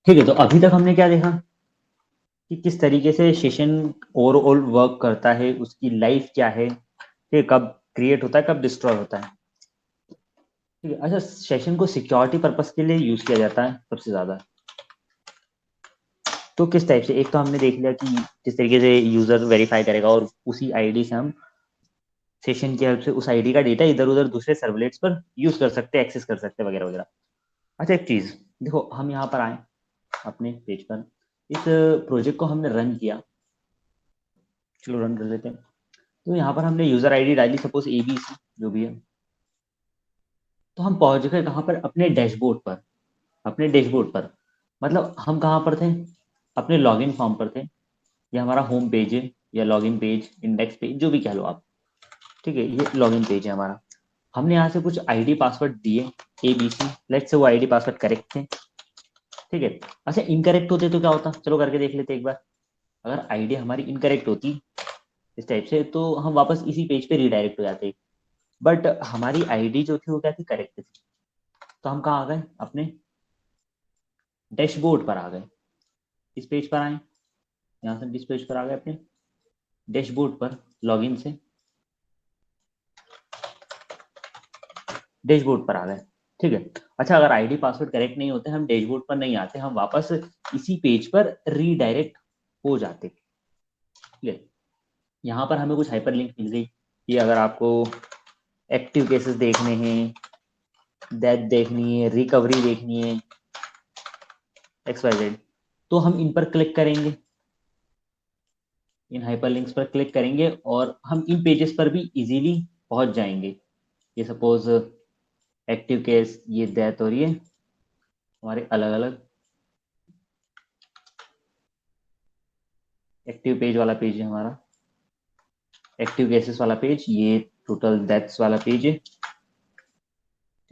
ठीक है, तो अभी तक हमने क्या देखा कि किस तरीके से सेशन ओवरऑल वर्क करता है, उसकी लाइफ क्या है, ठीक है, कब क्रिएट होता है, कब डिस्ट्रॉय होता है। ठीक है, अच्छा, सेशन को सिक्योरिटी पर्पस के लिए यूज किया जाता है सबसे ज्यादा। तो किस टाइप से, एक तो हमने देख लिया कि किस तरीके से यूजर वेरीफाई करेगा और उसी आईडी से हम सेशन की हेल्प से उस आईडी का डेटा इधर उधर दूसरे सर्वलेट्स पर यूज कर सकते हैं, एक्सेस कर सकते हैं, वगैरह वगैरह। अच्छा, एक चीज देखो, हम यहाँ पर आए अपने पेज पर, इस प्रोजेक्ट को हमने रन किया, चलो रन कर लेते हैं। तो यहाँ पर हमने यूजर आईडी डाली, सपोज ABC जो भी है। तो हम पहुंच गए कहाँ पर, अपने डैशबोर्ड पर। अपने डैशबोर्ड पर मतलब हम कहाँ पर थे, अपने लॉगिन फॉर्म पर थे। ये हमारा होम पेज है, या लॉगिन पेज, इंडेक्स पेज, जो भी कह लो आप। ठीक है, ये लॉगिन पेज है हमारा। हमने यहाँ से कुछ आईडी पासवर्ड दिए, ABC। लेट्स से वो आईडी पासवर्ड करेक्ट थे। ठीक है, अच्छा, इनकरेक्ट होते तो क्या होता, चलो करके देख लेते एक बार। अगर आईडी हमारी इनकरेक्ट होती इस टाइप से, तो हम वापस इसी पेज पे रिडायरेक्ट हो जाते। बट हमारी आईडी जो थी वो क्या थी, करेक्ट थी। तो हम कहाँ आ गए, अपने डैशबोर्ड पर आ गए। इस पेज पर आए, यहाँ से इस पेज पर आ गए, अपने डैशबोर्ड पर लॉगिन से डैशबोर्ड पर आ गए। ठीक है, अच्छा, अगर आईडी पासवर्ड करेक्ट नहीं होते, हम डैशबोर्ड पर नहीं आते, हम वापस इसी पेज पर रीडायरेक्ट हो जाते। ठीक है, यहाँ पर हमें कुछ हाइपर लिंक मिल गई कि अगर आपको एक्टिव केसेस देखने हैं, डेथ देखनी है, रिकवरी देखनी है, XYZ, तो हम इन पर क्लिक करेंगे, इन हाइपरलिंक्स पर क्लिक करेंगे और हम इन पेजेस पर भी इजीली पहुंच जाएंगे। ये सपोज एक्टिव केस, ये डेथ, और ये हमारे अलग अलग एक्टिव पेज वाला पेज है हमारा, एक्टिव केसेस वाला पेज, ये टोटल डेथ्स वाला पेज है।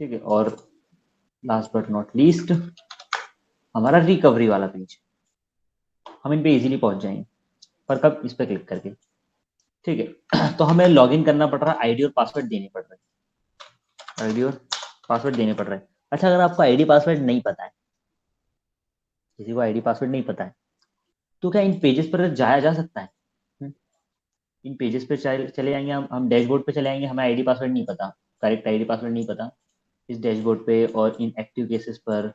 ठीक है, और लास्ट बट नॉट लीस्ट हमारा रिकवरी वाला पेज। हम इन पे इजीली पहुंच जाएंगे, पर कब, इस पर क्लिक करके। ठीक है, तो हमें लॉगिन करना पड़ रहा है, आईडी और पासवर्ड देने पड़ रहे हैं, आईडी और पासवर्ड देने पड़ रहे हैं। अच्छा, अगर आपको आईडी पासवर्ड नहीं पता है, किसी को आईडी पासवर्ड नहीं पता है, तो क्या इन पेजेस पर जाया जा सकता है? हम्म, इन पेजेस पे चले जाएंगे, हम डैशबोर्ड पे चले जाएंगे, हमें आईडी पासवर्ड नहीं पता, करेक्ट आईडी पासवर्ड नहीं पता, इस डैशबोर्ड पे और इन एक्टिव केसेस पर।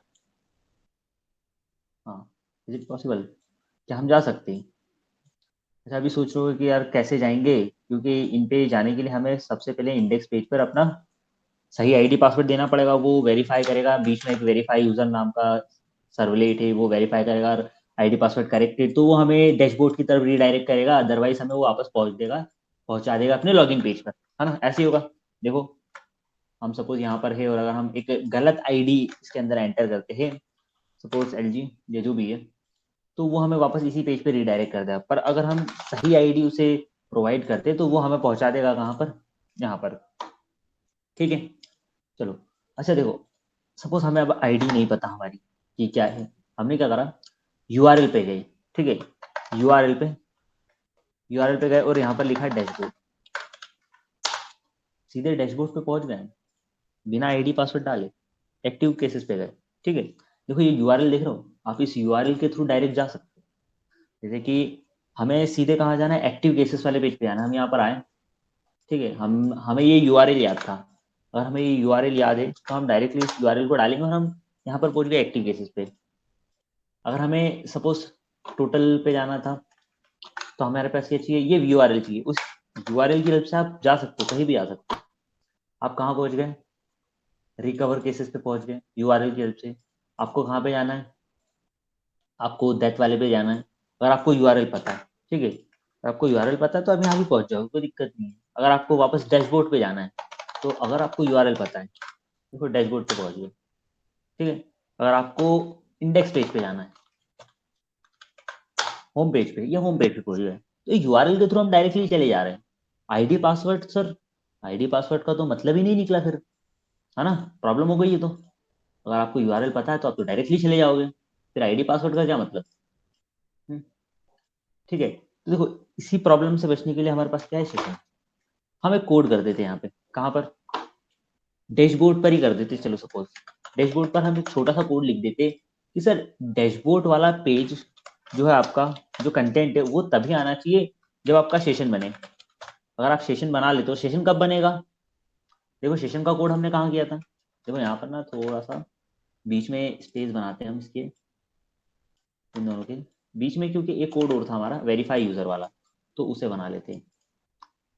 हाँ, इज इट पॉसिबल, क्या हम जा सकते हैं? अच्छा, अभी सोच रहे हो कि यार कैसे जाएंगे, क्योंकि इन पे जाने के लिए हमें सबसे पहले इंडेक्स पेज पर अपना सही आईडी पासवर्ड देना पड़ेगा, वो वेरीफाई करेगा, बीच में एक वेरीफाई यूजर नाम का सर्वलेट है, वो वेरीफाई करेगा, और आईडी पासवर्ड करेक्टेड तो वो हमें डैशबोर्ड की तरफ रीडायरेक्ट करेगा, अदरवाइज हमें वो वापस पहुंचा देगा अपने लॉगिन पेज पर, है ना, ऐसे ही होगा। देखो, हम सपोज यहाँ पर है, और अगर हम एक गलत आईडी इसके अंदर एंटर करते हैं, सपोज LG, ये जो भी है, तो वो हमें वापस इसी पेज पे रिडायरेक्ट कर देगा। पर अगर हम सही आईडी उसे प्रोवाइड करते, तो वो हमें पहुंचा देगा कहाँ पर, यहाँ पर। ठीक है, चलो, अच्छा देखो, सपोज हमें अब आईडी नहीं पता हमारी कि क्या है, हमने क्या करा, URL पे गए। ठीक है, यूआरएल पे गए और यहाँ पर लिखा डैशबोर्ड, सीधे डैशबोर्ड पे पहुंच गए बिना आईडी पासवर्ड डाले, एक्टिव केसेस पे गए। ठीक है, देखो ये URL देख रहे हो, आप इस URL के थ्रू डायरेक्ट जा सकते हो। जैसे कि हमें सीधे कहाँ जाना है, एक्टिव केसेस वाले पेज पे आना, हम यहाँ पर आए। ठीक है, हम हमें ये URL याद था, अगर हमें ये URL याद है, तो हम डायरेक्टली इस URL को डालेंगे और हम यहाँ पर पहुंच गए एक्टिव केसेस पे। अगर हमें सपोज टोटल पे जाना था, तो हमारे पास ये चाहिए, ये URL चाहिए, उस URL की हेल्प से आप जा सकते हो, कहीं भी आ सकते हो। आप कहाँ पहुंच गए, रिकवर केसेस पे पहुंच गए URL की हेल्प से। आपको कहाँ पे जाना है, आपको डेथ वाले पे जाना है, अगर आपको URL पता है। ठीक है, अगर आपको URL पता है तो आप यहाँ भी पहुंच जाओगे, कोई दिक्कत नहीं है। अगर आपको वापस डैशबोर्ड पे जाना है, तो अगर आपको URL पता है, तो फिर डैशबोर्ड पे पहुंच गए। ठीक है, अगर आपको इंडेक्स पेज पे जाना है, होम पेज पे, या होम पेज पे पहुंच गए, तो URL के थ्रू हम डायरेक्टली चले जा रहे हैं। ID password sir, ID password का तो मतलब ही नहीं निकला फिर, है ना, प्रॉब्लम हो गई है। तो अगर आपको URL पता है, तो आप तो डायरेक्टली चले जाओगे, फिर आईडी पासवर्ड का क्या मतलब। हम्म, ठीक है, तो देखो, इसी प्रॉब्लम से बचने के लिए हमारे पास क्या है, सेशन। हम एक कोड कर देते हैं यहाँ पे, कहाँ पर, डैशबोर्ड पर ही कर देते। चलो सपोज डैशबोर्ड पर हम एक छोटा सा कोड लिख देते कि सर डैशबोर्ड वाला पेज जो है आपका, जो कंटेंट है वो तभी आना चाहिए जब आपका सेशन बने। अगर आप सेशन बना लेते हो, सेशन कब बनेगा? देखो सेशन का कोड हमने कहाँ किया था, देखो यहाँ पर ना थोड़ा सा बीच में स्पेस बनाते हैं हम इसके, इन दोनों के बीच में, क्योंकि एक कोड और था हमारा वेरीफाई यूजर वाला, तो उसे बना लेते हैं।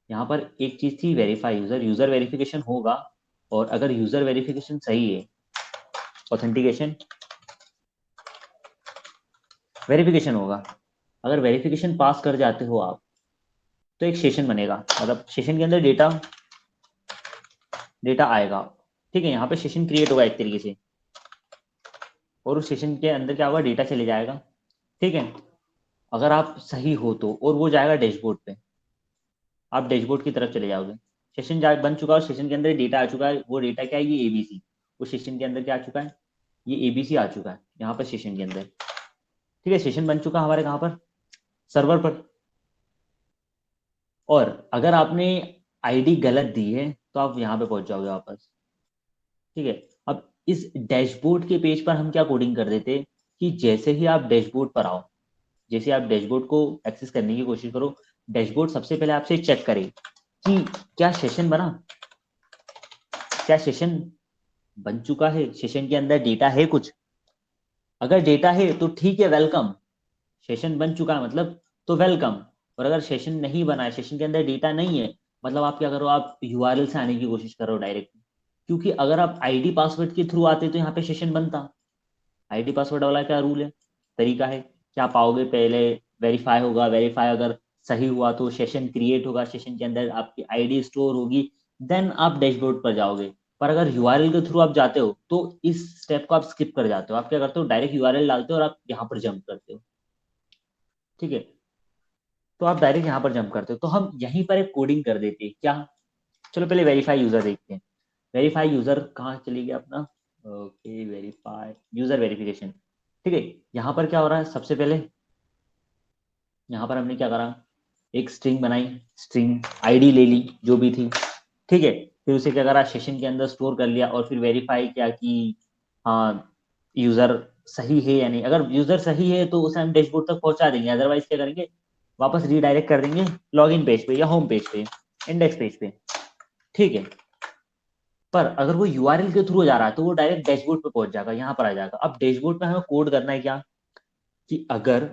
यहाँ पर एक चीज थी वेरीफाई यूजर, यूजर वेरिफिकेशन होगा, और अगर यूजर वेरिफिकेशन सही है, ऑथेंटिकेशन वेरिफिकेशन होगा, अगर वेरिफिकेशन पास कर जाते हो आप, तो एक सेशन बनेगा, मतलब सेशन के अंदर डेटा डेटा आएगा। ठीक है, यहाँ पे सेशन क्रिएट होगा एक तरीके से, और उस सेशन के अंदर क्या होगा, डेटा चले जाएगा। ठीक है, अगर आप सही हो तो, और वो जाएगा डैशबोर्ड पे, आप डैशबोर्ड की तरफ चले जाओगे। सेशन बन चुका है, सेशन के अंदर डेटा आ चुका है, वो डेटा क्या है, ये एबीसी, उस सेशन के अंदर क्या आ चुका है, ये एबीसी आ चुका है यहाँ पर सेशन के अंदर। ठीक है, सेशन बन चुका हमारे कहाँ पर, सर्वर पर। और अगर आपने आईडी गलत दी है तो आप यहाँ पे पहुंच जाओगे वापस। ठीक है, अब इस डैशबोर्ड के पेज पर हम क्या कोडिंग कर देते कि जैसे ही आप डैशबोर्ड पर आओ, जैसे आप डैशबोर्ड को एक्सेस करने की कोशिश करो, डैशबोर्ड सबसे पहले आपसे चेक करे कि क्या सेशन बना, क्या सेशन बन चुका है, सेशन के अंदर डेटा है कुछ। अगर डेटा है तो ठीक है, वेलकम, सेशन बन चुका है मतलब, तो वेलकम। और अगर सेशन नहीं बना है, सेशन के अंदर डेटा नहीं है, मतलब आप क्या करो, आप यूआरएल से आने की कोशिश करो डायरेक्ट। क्योंकि अगर आप आईडी पासवर्ड के थ्रू आते तो यहाँ पे सेशन बनता। आईडी पासवर्ड वाला क्या रूल है, तरीका है, क्या पाओगे, पहले वेरीफाई होगा, वेरीफाई अगर सही हुआ तो सेशन क्रिएट होगा, सेशन के अंदर आपकी आईडी स्टोर होगी, देन आप डैशबोर्ड पर जाओगे। पर अगर यूआरएल के थ्रू आप जाते हो तो इस स्टेप को आप स्किप कर जाते हो, आप क्या करते हो, डायरेक्ट यूआरएल डालते हो और आप यहाँ पर जंप करते हो। ठीक है, तो आप डायरेक्ट यहाँ पर जंप करते हो, तो हम यहीं पर एक कोडिंग कर देते हैं क्या। चलो पहले वेरीफाई यूजर देखते हैं। वेरीफाई यूजर कहाँ चली गया अपना, ओके, वेरीफाई यूजर वेरिफिकेशन। ठीक है, यहाँ पर क्या हो रहा है, सबसे पहले यहाँ पर हमने क्या करा, एक स्ट्रिंग बनाई, स्ट्रिंग आईडी ले ली जो भी थी। ठीक है, फिर उसे क्या करा, सेशन के अंदर स्टोर कर लिया, और फिर वेरीफाई किया कि हाँ यूजर सही है या नहीं। अगर यूजर सही है तो उसे हम डैशबोर्ड तक पहुंचा देंगे, अदरवाइज क्या करेंगे, वापस रीडायरेक्ट कर देंगे लॉगिन पेज पे या होम पेज पे, इंडेक्स पेज पे। ठीक है, पर अगर वो यूआरएल के थ्रू जा रहा है तो वो डायरेक्ट डैशबोर्ड पे पहुंच जाएगा, यहाँ पर आ जाएगा। अब डैशबोर्ड पे हमें कोड करना है क्या, कि अगर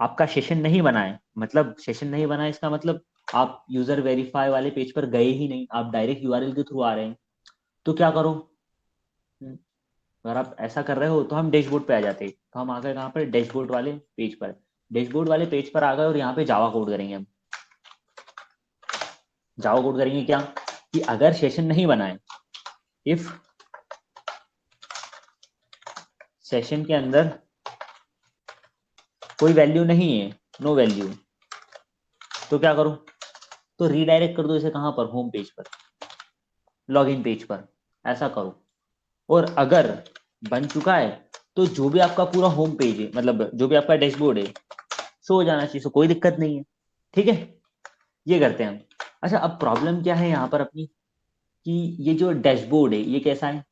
आपका सेशन नहीं बना है, मतलब सेशन नहीं बना है इसका मतलब आप यूजर वेरीफाई वाले पेज पर गए ही नहीं, आप डायरेक्ट यूआरएल के थ्रू आ रहे हैं, तो क्या करो। हम्म, अगर आप ऐसा कर रहे हो तो हम डैशबोर्ड पे आ जाते, तो हम आ गए कहाँ पर, डैशबोर्ड वाले पेज पर। डैशबोर्ड वाले पेज पर आ गए और यहाँ पे जावा कोड करेंगे हम। जावा कोड करेंगे क्या, कि अगर सेशन नहीं बना है, इफ सेशन के अंदर कोई वैल्यू नहीं है, नो वैल्यू, तो क्या करो, तो रीडायरेक्ट कर दो इसे कहां पर, होम पेज पर, लॉगिन पेज पर, ऐसा करो। और अगर बन चुका है तो जो भी आपका पूरा होम पेज है, मतलब जो भी आपका डैशबोर्ड है, शो हो जाना चाहिए, सो कोई दिक्कत नहीं है। ठीक है, ये करते हैं हम। अच्छा, अब प्रॉब्लम क्या है यहाँ पर अपनी, कि ये जो डैशबोर्ड है ये कैसा है,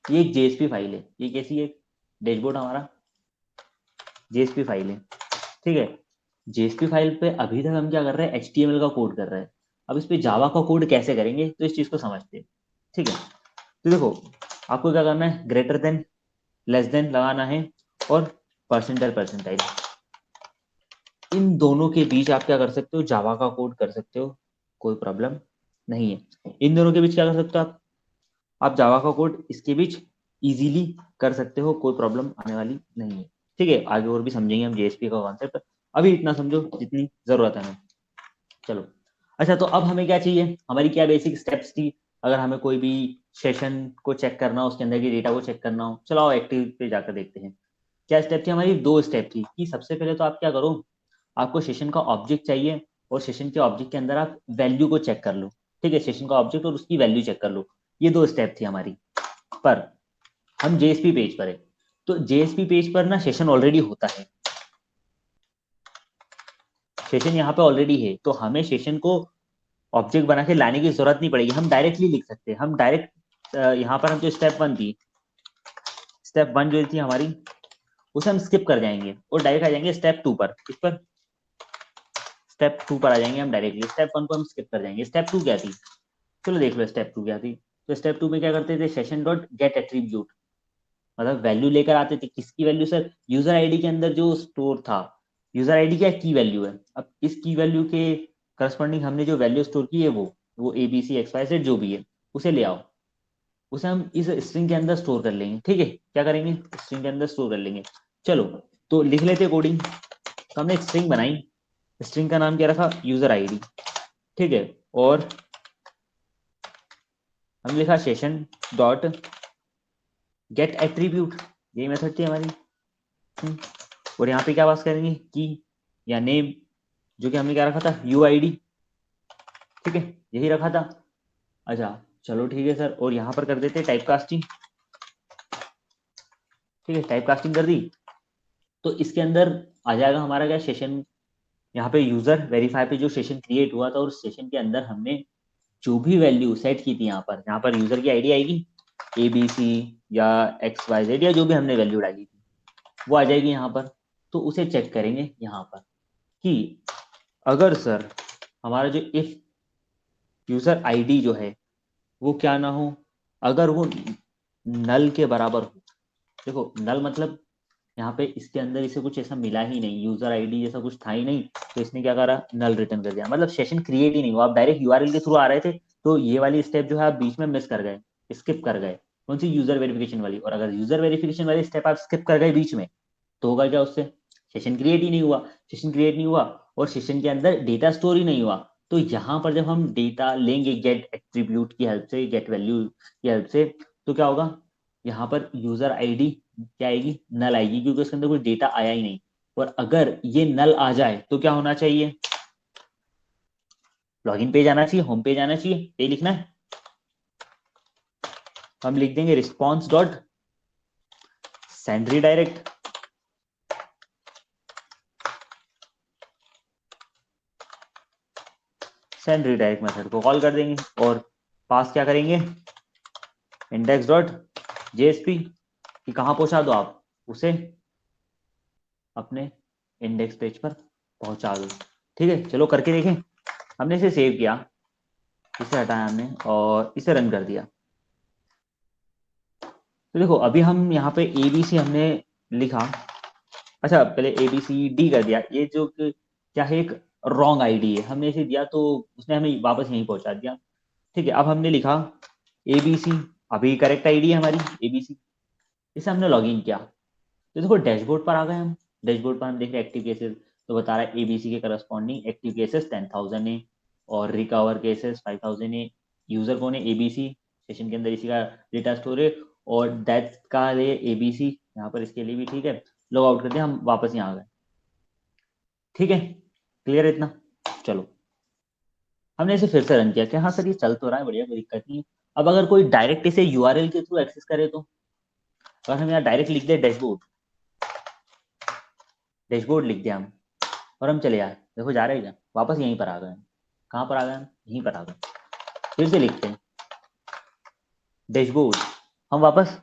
ये एक जेएसपी फाइल है। ये कैसी है, डैशबोर्ड हमारा जेएसपी फाइल है। ठीक है, जेएसपी फाइल पे अभी तक हम क्या कर रहे हैं, एचटीएमएल का कोड कर रहे हैं। अब इस पे जावा का कोड कैसे करेंगे, तो इस चीज को समझते हैं। ठीक है, तो देखो आपको क्या करना है, ग्रेटर देन लेस देन लगाना है, और परसेंटाइल परसेंटाइल, इन दोनों के बीच आप क्या कर सकते हो, जावा का कोड कर सकते हो, कोई प्रॉब्लम नहीं है। इन दोनों के बीच क्या कर सकते हो आप जावा का कोड इसके बीच इजीली कर सकते हो, कोई प्रॉब्लम आने वाली नहीं है। ठीक है, आगे और भी समझेंगे हम जेएसपी का कॉन्सेप्ट, अभी इतना समझो जितनी जरूरत है हमें। चलो, अच्छा तो अब हमें क्या चाहिए, हमारी क्या बेसिक स्टेप्स थी, अगर हमें कोई भी सेशन को चेक करना हो, उसके अंदर की डेटा को चेक करना हो, चलो आओ एक्टिव पे जाकर देखते हैं। क्या स्टेप थी हमारी, दो स्टेप थी, कि सबसे पहले तो आप क्या करो, आपको सेशन का ऑब्जेक्ट चाहिए, और सेशन के ऑब्जेक्ट के अंदर आप वैल्यू को चेक कर लो। ठीक है, सेशन का ऑब्जेक्ट और उसकी वैल्यू चेक कर लो, ये दो स्टेप थी हमारी। पर हम जेएसपी पेज पर है, तो जेएसपी पेज पर ना सेशन ऑलरेडी होता है, सेशन यहाँ पे ऑलरेडी है, तो हमें सेशन को ऑब्जेक्ट बना के लाने की जरूरत नहीं पड़ेगी, हम डायरेक्टली लिख सकते हैं। हम डायरेक्ट यहाँ पर हम जो स्टेप वन थी, स्टेप 1 जो थी हमारी उसे हम स्किप कर जाएंगे और डायरेक्ट आ जाएंगे स्टेप 2 पर। इस पर स्टेप 2 पर आ जाएंगे हम डायरेक्टली, स्टेप 1 को हम स्किप कर जाएंगे। स्टेप 2 क्या थी, चलो देख लो स्टेप 2 क्या थी। तो स्टेप 2 में क्या करते थे, सेशन डॉट गेट एट्रीब्यूट, मतलब वैल्यू लेकर आते थे। किसकी वैल्यू सर, यूजर आईडी के अंदर जो स्टोर था, यूजर आईडी क्या की वैल्यू है। अब इस की वैल्यू के करस्पॉन्डिंग हमने जो वैल्यू स्टोर की है वो ABC XYZ जो भी है उसे ले आओ, उसे हम इस स्ट्रिंग के अंदर स्टोर कर लेंगे। ठीक है, क्या करेंगे, स्ट्रिंग के अंदर स्टोर कर लेंगे। चलो तो लिख लेते कोडिंग। तो हमने एक स्ट्रिंग बनाई, स्ट्रिंग का नाम क्या रखा, यूजर आईडी। ठीक है, और हमने लिखा सेशन डॉट गेट एट्रीब्यूट, यही मेथड थी हमारी। और यहाँ पे क्या पास करेंगे, की या नेम, जो कि हमने क्या रखा था, UID। ठीक है, यही रखा था। अच्छा चलो ठीक है सर, और यहाँ पर कर देते टाइप कास्टिंग। ठीक है, टाइप कास्टिंग कर दी तो इसके अंदर आ जाएगा हमारा क्या, सेशन। यहाँ पे यूजर वेरीफाई पे जो सेशन क्रिएट हुआ था और सेशन के अंदर हमने जो भी वैल्यू सेट की थी, यहाँ पर यूजर की आईडी आएगी ABC या XYZ या जो भी हमने वैल्यू डाली थी वो आ जाएगी यहाँ पर। तो उसे चेक करेंगे यहाँ पर कि अगर सर हमारा जो इफ यूजर आईडी जो है वो क्या ना हो, अगर वो नल के बराबर हो। देखो नल मतलब यहाँ पे इसके अंदर इसे कुछ ऐसा मिला ही नहीं, यूजर आईडी जैसा कुछ था ही नहीं, तो इसने क्या करा, नल रिटर्न कर दिया। मतलब सेशन क्रिएट ही नहीं हुआ, आप डायरेक्ट URL के थ्रू आ रहे थे तो ये वाली स्टेप जो है आप बीच में मिस कर गए, स्किप कर गए। कौन सी, यूजर वेरिफिकेशन वाली। और अगर यूजर वेरिफिकेशन वाली स्टेप आप स्किप कर गए बीच में तो होगा क्या, उससे सेशन क्रिएट ही नहीं हुआ। सेशन क्रिएट नहीं हुआ और सेशन के अंदर डेटा स्टोर ही नहीं हुआ। तो यहाँ पर जब हम डेटा लेंगे गेट एट्रीब्यूट की हेल्प से, गेट वैल्यू की हेल्प से, तो क्या होगा, यहाँ पर यूजर आईडी क्या आएगी, नल आएगी, क्योंकि उसके अंदर कोई डेटा आया ही नहीं। और अगर ये नल आ जाए तो क्या होना चाहिए, लॉगिन पेज आना चाहिए, होम पेज आना चाहिए, ये लिखना है। हम लिख देंगे response dot send redirect. Send redirect method को कॉल कर देंगे और पास क्या करेंगे, इंडेक्स डॉट JSP कि कहाँ पहुंचा दो आप उसे, अपने इंडेक्स पेज पर पहुंचा दो। ठीक है, चलो करके देखें। हमने इसे सेव किया, इसे हटाया हमने और इसे रन कर दिया। तो देखो अभी हम यहाँ पे ABC हमने लिखा। अच्छा पहले ABCD कर दिया, ये जो क्या है, एक रॉन्ग आईडी है, हमने इसे दिया तो उसने हमें वापस यहीं पहुंचा दिया। ठीक है, अब हमने लिखा ABC, अभी करेक्ट आईडी है हमारी ABC, इसे हमने लॉगिन किया। तो देखो डैशबोर्ड पर आ गए हम। डैशबोर्ड पर हम देख रहे हैं एक्टिव केसेस, तो बता रहा है ABC के करस्पॉन्डिंग एक्टिव केसेस 10,000 है और रिकवर केसेस 5,000 है। यूजर कौन है, ABC, सेशन के अंदर इसी का डेटा स्टोर है। और दैट का लिए ABC, यहाँ पर इसके लिए भी ठीक है। लॉग आउट कर दिया, हम वापस यहाँ आ गए। ठीक है, क्लियर है इतना। चलो हमने इसे फिर से रन किया कि हाँ सर ये चल तो रहा है बढ़िया, कोई दिक्कत नहीं है। अब अगर कोई डायरेक्ट इसे URL के थ्रू एक्सेस करे तो, अगर हम यहाँ डायरेक्ट लिख दे डैशबोर्ड, डैशबोर्ड लिख दिया हम और हम चले आए, देखो जा रहे हैं क्या, वापस यहीं पर आ गए। कहाँ पर आ गए हम, यहीं पर आ गए। फिर से लिखते हैं डैशबोर्ड, हम वापस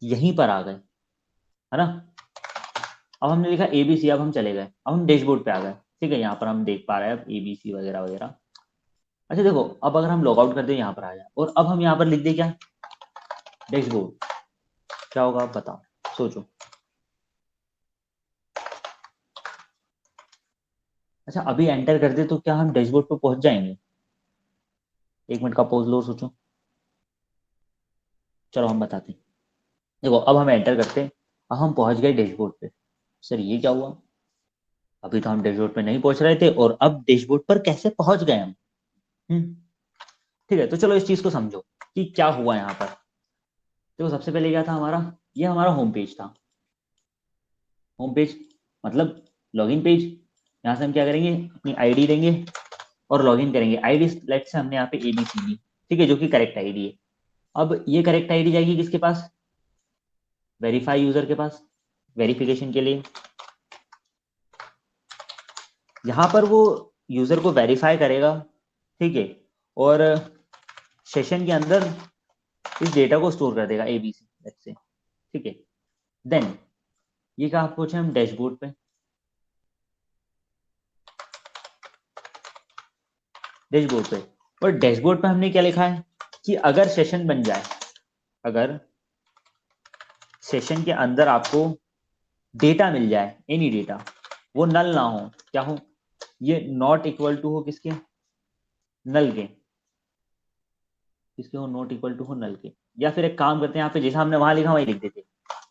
यहीं पर आ गए, है ना। अब हमने लिखा ABC, अब हम चले गए, अब हम डैशबोर्ड पे आ गए। ठीक है, यहाँ पर हम देख पा रहे हैं अब ABC वगैरह वगैरह। अच्छा देखो अब अगर हम लॉग आउट कर दे यहाँ पर आ जाए और अब हम यहाँ पर लिख दे क्या, डैशबोर्ड, क्या होगा आप बताओ, सोचो। अच्छा अभी एंटर कर दे तो क्या हम डैशबोर्ड पे पहुंच जाएंगे, 1 मिनट का पॉज लो, सोचो। चलो हम बताते हैं। देखो अब हम एंटर करते हैं, अब हम पहुंच गए डैशबोर्ड पे। सर ये क्या हुआ, अभी तो हम डैशबोर्ड पे नहीं पहुंच रहे थे और अब डैशबोर्ड पर कैसे पहुंच गए हम। हम्म, ठीक है, तो चलो इस चीज को समझो कि क्या हुआ यहाँ पर। देखो सबसे पहले क्या था हमारा, ये हमारा होम पेज था। होम पेज मतलब लॉगिन पेज। यहाँ से हम क्या करेंगे, अपनी आईडी देंगे और लॉगिन करेंगे। आईडी लेट से हमने यहाँ पे ABC दी, ठीक है, जो कि करेक्ट आईडी है। अब ये करेक्ट आईडी जाएगी किसके पास, वेरीफाई यूजर के पास, वेरिफिकेशन के लिए। यहाँ पर वो यूजर को वेरीफाई करेगा, ठीक है, और सेशन के अंदर इस डेटा को स्टोर कर देगा ABC लेट्स से। ठीक है। देन ये कहाँ पहुंचे हम, डैशबोर्ड पे। डैशबोर्ड पे, और डैशबोर्ड पे हमने क्या लिखा है कि अगर सेशन बन जाए, अगर सेशन के अंदर आपको डेटा मिल जाए, एनी डेटा, वो नल ना हो, क्या हो, ये नॉट इक्वल टू हो किसके, नल के, किसके हो, नॉट इक्वल टू हो नल के। या फिर एक काम करते हैं, यहाँ पे जैसा हमने वहां लिखा वही लिख देते,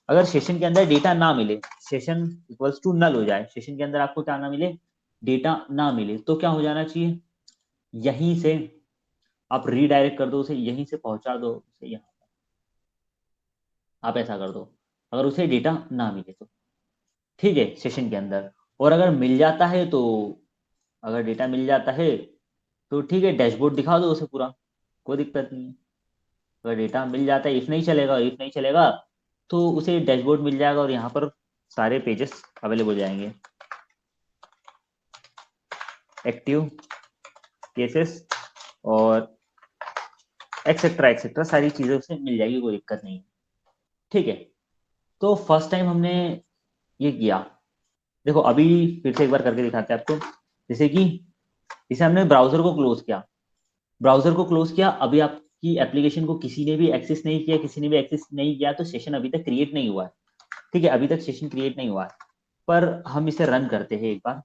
अगर सेशन के अंदर डेटा ना मिले, सेशन इक्वल्स टू नल हो जाए, सेशन के अंदर आपको क्या ना मिले, डेटा ना मिले, तो क्या हो जाना चाहिए, यहीं से आप रीडायरेक्ट कर दो उसे, यहीं से पहुंचा दो उसे यहाँ, आप ऐसा कर दो, अगर उसे डेटा ना मिले तो, ठीक है, सेशन के अंदर। और अगर मिल जाता है तो, अगर डेटा मिल जाता है तो ठीक है, डैशबोर्ड दिखा दो उसे पूरा, कोई दिक्कत नहीं है। अगर डेटा मिल जाता है, इफ नहीं चलेगा, इफ नहीं चलेगा तो उसे डैशबोर्ड मिल जाएगा और यहाँ पर सारे पेजेस अवेलेबल हो जाएंगे, एक्टिव केसेस और एक्सेट्रा एक्सेट्रा, सारी चीजें उसे मिल जाएगी, कोई दिक्कत नहीं है, ठीक है। तो फर्स्ट टाइम हमने ये किया, देखो अभी फिर से एक बार करके दिखाते हैं आपको। जैसे कि जैसे हमने ब्राउजर को क्लोज किया, ब्राउजर को क्लोज किया, अभी आपकी एप्लीकेशन को किसी ने भी एक्सेस नहीं किया, किसी ने भी एक्सेस नहीं किया, तो सेशन अभी तक क्रिएट नहीं हुआ है, ठीक है, अभी तक सेशन क्रिएट नहीं हुआ है। पर हम इसे रन करते हैं एक बार,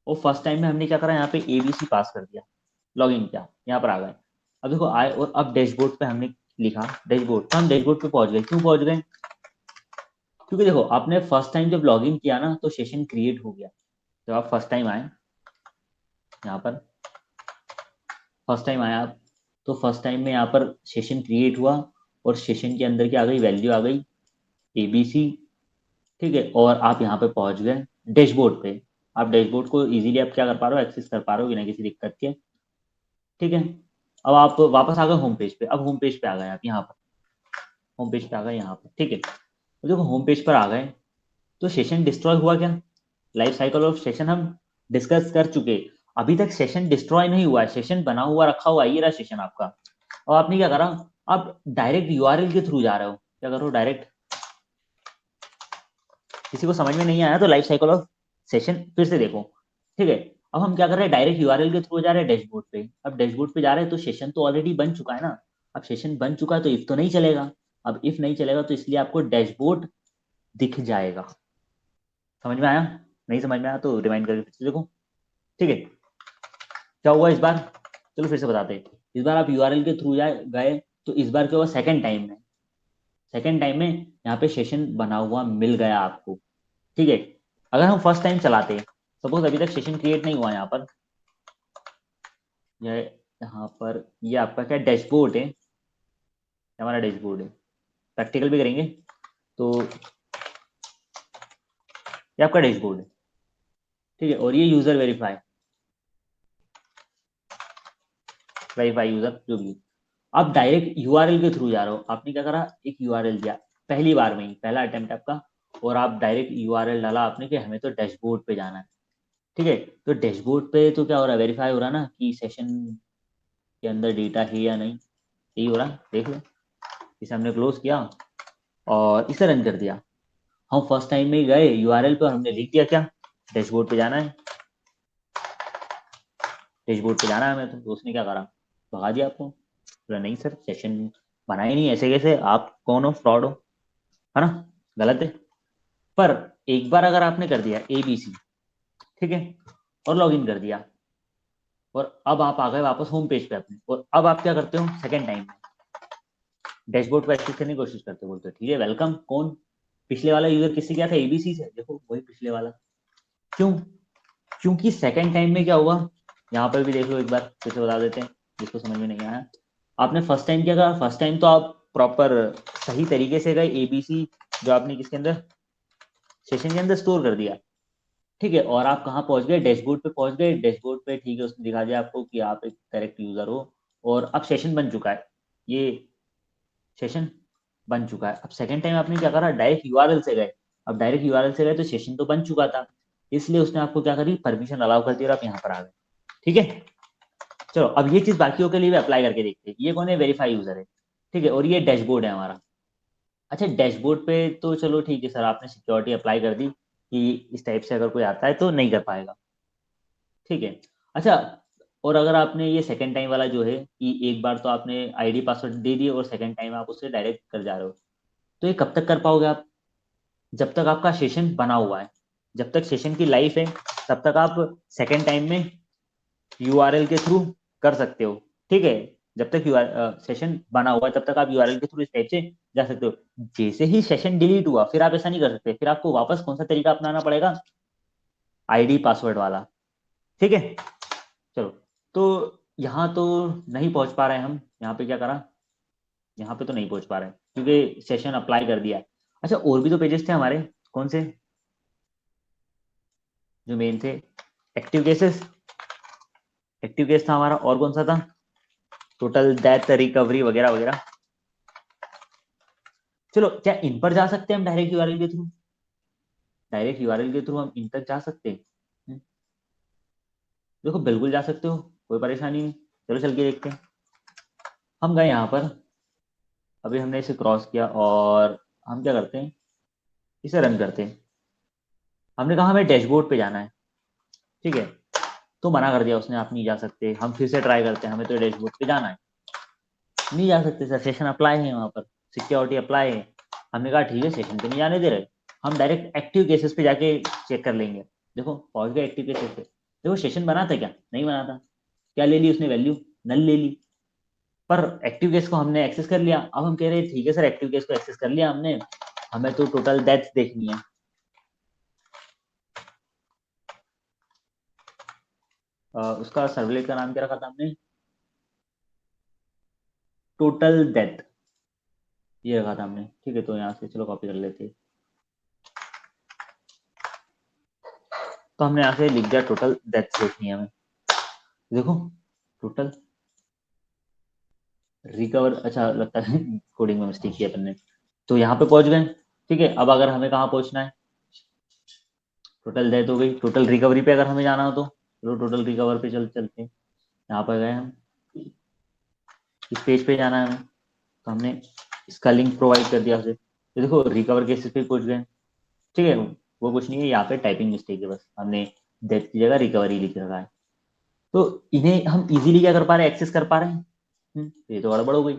और फर्स्ट टाइम में हमने क्या करा, यहाँ पे एबीसी पास कर दिया, लॉग इन किया, यहाँ पर आ गए। अब देखो आए, और अब डैशबोर्ड पे हमने लिखा डैशबोर्ड, तो हम डैशबोर्ड पे पहुंच गए, क्यों पहुंच गए, क्योंकि देखो आपने फर्स्ट टाइम जब लॉग इन किया ना, तो सेशन क्रिएट हो गया। जब आप फर्स्ट टाइम आए, यहाँ पर फर्स्ट टाइम आया आप, तो फर्स्ट टाइम में यहाँ पर सेशन क्रिएट हुआ, और सेशन के अंदर क्या आ गई, वैल्यू आ गई एबीसी, ठीक है, और आप यहाँ पे पहुंच गए डैशबोर्ड पे। आप डैशबोर्ड को इजीली आप क्या कर पा रहे हो, एक्सेस कर पा रहे हो बिना किसी दिक्कत के, ठीक है। अब आप वापस आ गए होम पेज पे, अब होम पेज पे आ गए आप, यहाँ पर होम पेज पे आ गए यहाँ पर, ठीक है। तो देखो होम पेज पर आ गए, तो सेशन डिस्ट्रॉय हुआ क्या, लाइफ साइकिल ऑफ सेशन हम डिस्कस कर चुके, अभी तक सेशन डिस्ट्रॉय नहीं हुआ है, सेशन बना हुआ रखा हुआ, ये रहा सेशन आपका। और आपने क्या करा, आप डायरेक्ट यूआरएल के थ्रू जा रहे हो, क्या करो, डायरेक्ट, किसी को समझ में नहीं आया तो लाइफ साइकिल ऑफ सेशन फिर से देखो, ठीक है। अब हम क्या कर रहे हैं, डायरेक्ट यूआरएल के थ्रू जा रहे हैं डैशबोर्ड पे, अब डैशबोर्ड पे जा रहे हैं तो सेशन तो ऑलरेडी बन चुका है ना, अब सेशन बन चुका है तो इफ तो नहीं चलेगा, अब इफ नहीं चलेगा तो इसलिए आपको डैशबोर्ड दिख जाएगा। समझ में आया, नहीं समझ में आया तो रिमाइंड करके फिर से देखो, ठीक है। क्या हुआ इस बार, चलो फिर से बताते हैं। इस बार आप यूआरएल के थ्रू गए, तो इस बार क्या हुआ, सेकंड टाइम में, सेकंड टाइम में यहाँ पे सेशन बना हुआ मिल गया आपको, ठीक है। अगर हम फर्स्ट टाइम चलाते, सपोज अभी तक सेशन क्रिएट नहीं हुआ यहाँ पर, ये यहाँ पर ये आपका क्या डैशबोर्ड है, हमारा डैशबोर्ड है, प्रैक्टिकल भी करेंगे तो ये आपका डैशबोर्ड है, ठीक है। और ये यूजर वेरीफाई, वेरीफाई यूजर जो भी, आप डायरेक्ट यूआरएल के थ्रू जा रहे हो, आपने क्या करा, एक यूआरएल दिया पहली बार में ही, पहला अटेम्प्ट आपका, और आप डायरेक्ट यूआरएल डाला आपने कि हमें तो डैशबोर्ड पे जाना है, ठीक है। तो डैशबोर्ड पे तो क्या हो रहा है, वेरीफाई हो रहा है ना कि सेशन के अंदर डेटा है या नहीं, यही हो रहा है, देख लो, इसे हमने क्लोज किया और इसे रन कर दिया। हम फर्स्ट टाइम में गए यूआरएल पे और हमने लिख दिया क्या, डैशबोर्ड पे जाना है, डैशबोर्ड पे जाना है हमें, तो उसने क्या करा, भगा दिया आपको, बोला नहीं सर सेशन बना ही नहीं, ऐसे कैसे, आप कौन हो, फ्रॉड हो, है ना, गलत है। पर एक बार अगर आपने कर दिया एबीसी, ठीक है, और लॉग इन कर दिया, और अब आप आ गए वापस होम पेज पे अपने, और अब आप क्या करते हो, सेकंड टाइम में डैशबोर्ड को एक्सेस करने की कोशिश करते हो, बोलते हो ठीक है वेलकम, कौन, पिछले वाला यूजर किससे गया था, एबीसी से, देखो वही पिछले वाला, क्यों, क्योंकि सेकंड टाइम में क्या हुआ, यहाँ पर भी देख लो एक बार फिर से बता देते हैं जिसको समझ में नहीं आया। आपने फर्स्ट टाइम क्या करा, फर्स्ट टाइम तो आप प्रॉपर सही तरीके से गए, एबीसी जो आपने किसके अंदर, सेशन के अंदर स्टोर कर दिया, ठीक है। और आप कहाँ पहुंच गए, डैशबोर्ड पे पहुंच गए, डैशबोर्ड पे ठीक है, उसने दिखा दिया आपको कि आप एक करेक्ट यूजर हो, और अब सेशन बन चुका है, ये सेशन बन चुका है। अब सेकंड टाइम आपने क्या करा, डायरेक्ट यूआरएल से गए, अब डायरेक्ट यूआरएल से गए तो सेशन तो बन चुका था, इसलिए उसने आपको क्या करी, परमिशन अलाउ कर दिया और आप यहाँ पर आ गए, ठीक है। चलो अब ये चीज बाकियों के लिए भी अप्लाई करके देखते हैं, ये कौन है, वेरीफाई यूजर है, ठीक है, और ये डैशबोर्ड है हमारा, अच्छा डैशबोर्ड पे तो चलो ठीक है सर, आपने सिक्योरिटी अप्लाई कर दी कि इस टाइप से अगर कोई आता है तो नहीं कर पाएगा, ठीक है। अच्छा, और अगर आपने ये सेकंड टाइम वाला जो है कि एक बार तो आपने आईडी पासवर्ड दे दिए और सेकंड टाइम आप उससे डायरेक्ट कर जा रहे हो, तो ये कब तक कर पाओगे आप? जब तक आपका सेशन बना हुआ है, जब तक सेशन की लाइफ है, तब तक आप सेकंड टाइम में यूआरएल के थ्रू कर सकते हो, ठीक है। जब तक सेशन बना हुआ है तब तक आप यूआरएल के थ्रू इस टाइप से जा सकते हो। जैसे ही सेशन डिलीट हुआ फिर आप ऐसा नहीं कर सकते, फिर आपको वापस कौन सा तरीका अपनाना पड़ेगा? आईडी पासवर्ड वाला, ठीक है। चलो, तो यहाँ तो नहीं पहुंच पा रहे हैं हम, यहाँ पे क्या करा, यहाँ पे तो नहीं पहुंच पा रहे हैं क्योंकि सेशन अप्लाई कर दिया है। अच्छा, और भी तो पेजेस थे हमारे, कौन से जो मेन थे? एक्टिव केसेस, एक्टिव केस था हमारा, और कौन सा था? टोटल डेथ रिकवरी वगैरह वगैरह। चलो, क्या इन पर जा सकते हैं हम डायरेक्ट यूआरएल के थ्रू? डायरेक्ट यूआरएल के थ्रू हम इन तक जा सकते हैं? देखो बिल्कुल जा सकते हो, कोई परेशानी नहीं। चलो चल के देखते हैं। हम गए यहाँ पर, अभी हमने इसे क्रॉस किया और हम क्या करते हैं, इसे रन करते हैं। हमने कहा हमें डैशबोर्ड पे जाना है, ठीक है। तो मना कर दिया उसने, आप नहीं जा सकते। हम फिर से ट्राई करते हैं, हमें तो डैशबोर्ड पे जाना है। नहीं जा सकते सर, सेशन अप्लाई है वहां पर, सिक्योरिटी अप्लाई है। हमने कहा ठीक है, सेशन पे नहीं जाने दे रहे, हम डायरेक्ट एक्टिव केसेस पे जाके चेक कर लेंगे। देखो पहुंच गए एक्टिव केसेस पे, देखो सेशन बना था क्या? नहीं बना था। क्या ले ली उसने वैल्यू? नल ले ली। पर एक्टिव केस को हमने एक्सेस कर लिया। अब हम कह रहे हैं ठीक है सर, एक्टिव केस को एक्सेस कर लिया हमने, हमें तो टोटल डेथ देखनी है। उसका सर्वलेट का नाम क्या रखा था हमने? टोटल डेथ, ये रखा था हमने, ठीक है। तो यहाँ से चलो कॉपी कर लेते हैं। तो हमने यहाँ से लिख दिया टोटल डेथ देखनी है हमें। देखो टोटल रिकवर, अच्छा लगता है कोडिंग में मिस्टेक किया अपन ने। तो यहाँ पे पहुंच गए, ठीक है। अब अगर हमें कहाँ पहुंचना है, टोटल डेथ हो गई, टोटल रिकवरी पे अगर हमें जाना हो तो चलो टोटल रिकवर पे चलते हैं। यहाँ पर गए हम, इस पेज पे जाना है हमें, तो हमने इसका लिंक प्रोवाइड कर दिया उसे। तो देखो रिकवर केसेस पे पहुंच गए, ठीक है। वो कुछ नहीं है, यहाँ पे टाइपिंग मिस्टेक है, बस हमने डेथ की जगह रिकवरी लिख रखा है। तो इन्हें हम इजीली क्या कर पा रहे हैं, एक्सेस कर पा रहे हैं। ये तो गड़बड़ हो गई,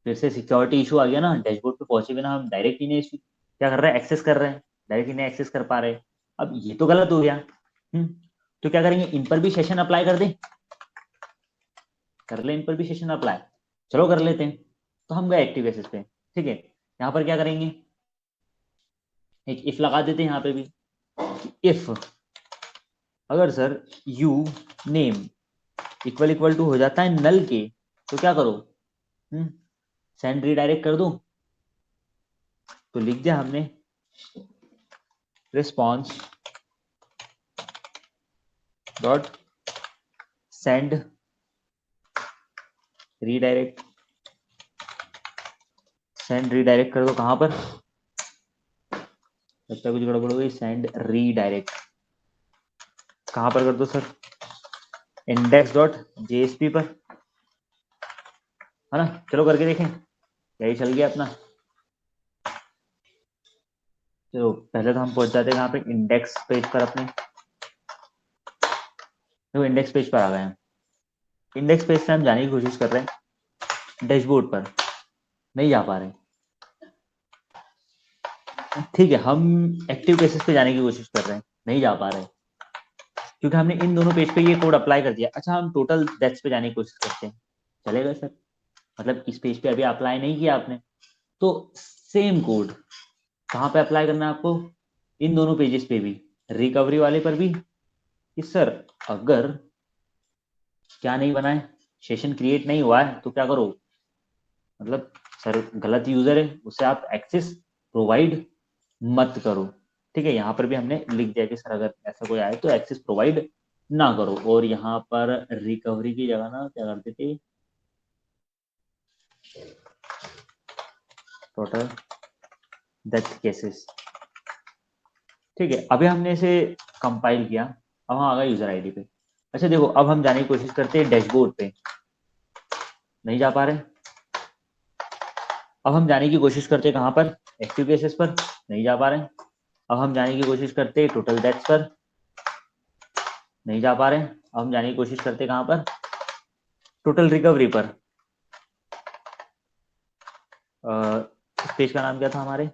फिर से सिक्योरिटी इशू आ गया ना। डैशबोर्ड पे पहुंचे बिना हम डायरेक्ट इन्हें क्या कर रहे हैं, एक्सेस कर रहे हैं, डायरेक्ट इन्हें एक्सेस कर पा रहे हैं। अब ये तो गलत हो गया। तो क्या करेंगे, इन पर भी सेशन अप्लाई कर दें, कर ले इन पर भी सेशन अप्लाई। चलो कर लेते हैं। तो हम गए एक्टिव केसेस पे, ठीक है। यहाँ पर क्या करेंगे, एक इफ लगा देते हैं यहाँ पे भी। इफ अगर sir you name equal equal to हो जाता है नल के, तो क्या करो, सेंड रीडायरेक्ट कर दो। तो लिख दिया हमने response dot send redirect. Send redirect कर दो कहां पर, लगता है कुछ गड़बड़ हो गई। सेंड रीडायरेक्ट कहां पर कर दो सर, इंडेक्स डॉट जेएसपी पर, है ना। चलो करके देखें, यही चल गया अपना। चलो पहले तो हम पहुंच जाते हैं कहाँ पे, इंडेक्स पेज पर अपने। तो इंडेक्स पेज पर आ गए हैं। इंडेक्स पेज से हम जाने की कोशिश कर रहे हैं डैशबोर्ड पर, नहीं जा पा रहे। ठीक है, हम एक्टिव केसेस पे जाने की कोशिश कर रहे हैं, नहीं जा पा रहे क्योंकि हमने इन दोनों पेज पे ये कोड अप्लाई कर दिया। अच्छा, हम टोटल डेथ्स पे जाने की कोशिश करते हैं, चलेगा सर? मतलब इस पेज पे अभी अप्लाई नहीं किया आपने, तो सेम कोड कहाँ पे अप्लाई करना है आपको, इन दोनों पेजेस पे भी, रिकवरी वाले पर भी। कि सर अगर क्या नहीं बना है, सेशन क्रिएट नहीं हुआ है, तो क्या करो, मतलब सर गलत यूजर है, उसे आप एक्सेस प्रोवाइड मत करो, ठीक है। यहाँ पर भी हमने लिख दिया कि सर अगर ऐसा कोई आए तो एक्सेस प्रोवाइड ना करो। और यहाँ पर रिकवरी की जगह ना क्या करते थे, टोटल डेथ केसेस, ठीक है। अभी हमने इसे कंपाइल किया, अब हम आ गए यूजर आईडी पे। अच्छा देखो, अब हम जाने की कोशिश करते हैं डैशबोर्ड पे, नहीं जा पा रहे। अब हम जाने की कोशिश करते हैं कहाँ पर, एक्टिव केसेस पर, नहीं जा पा रहे हैं। अब हम जाने की कोशिश करते हैं टोटल डेथ्स पर, नहीं जा पा रहे हैं। अब हम जाने की कोशिश करते हैं कहाँ पर, टोटल रिकवरी पर। इस पेज का नाम क्या था हमारे,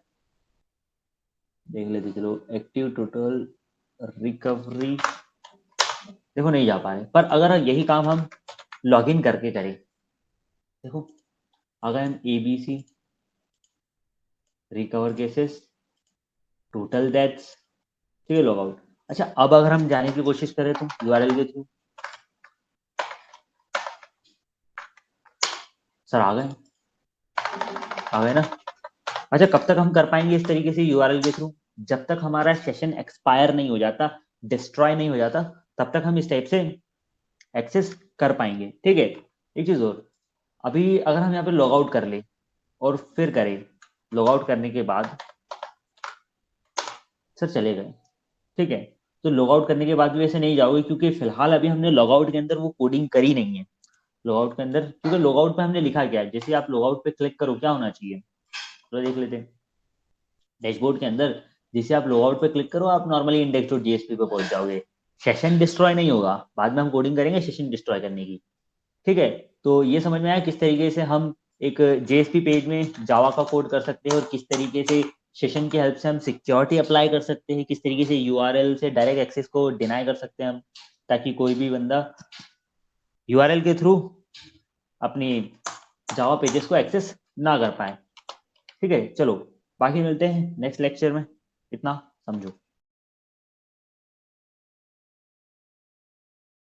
देख लेते चलो, एक्टिव टोटल रिकवरी। देखो नहीं जा पा रहे, पर अगर यही काम हम लॉगिन करके करें, देखो अगर हम ABC recover cases total deaths, ठीक है, लॉग आउट। अच्छा अब अगर हम जाने की कोशिश करें तो URL के थ्रू, सर आ गए ना। अच्छा कब तक हम कर पाएंगे इस तरीके से URL के थ्रू, जब तक हमारा सेशन एक्सपायर नहीं हो जाता, डिस्ट्रॉय नहीं हो जाता, तब तक हम इस टाइप से एक्सेस कर पाएंगे। ठीक है, एक चीज और, अभी अगर हम यहाँ पे लॉग आउट कर ले और फिर करें, लॉग आउट करने के बाद सर चले गए, ठीक है, तो लॉग आउट करने के बाद भी ऐसे नहीं जाओगे, क्योंकि फिलहाल अभी हमने लॉग आउट के अंदर वो कोडिंग करी नहीं है। लॉग आउट के अंदर, क्योंकि लॉग आउट पे हमने लिखा क्या है, जैसे आप लॉग आउट पे क्लिक करो क्या होना चाहिए, तो देख लेते हैं डैशबोर्ड के अंदर। जैसे आप लॉग आउट पे क्लिक करो, आप नॉर्मली index.jsp पे पहुंच जाओगे, सेशन डिस्ट्रॉय नहीं होगा, बाद में हम कोडिंग करेंगे सेशन डिस्ट्रॉय करने की। ठीक है, तो ये समझ में आया किस तरीके से हम एक JSP पेज में जावा का कोड कर सकते हैं, और किस तरीके से सेशन की हेल्प से हम सिक्योरिटी अप्लाई कर सकते हैं, किस तरीके से URL से डायरेक्ट एक्सेस को डिनाई कर सकते हैं हम, ताकि कोई भी बंदा URL के थ्रू अपनी जावा पेजेस को एक्सेस ना कर पाए। ठीक है, चलो बाकी मिलते हैं नेक्स्ट लेक्चर में, इतना समझो।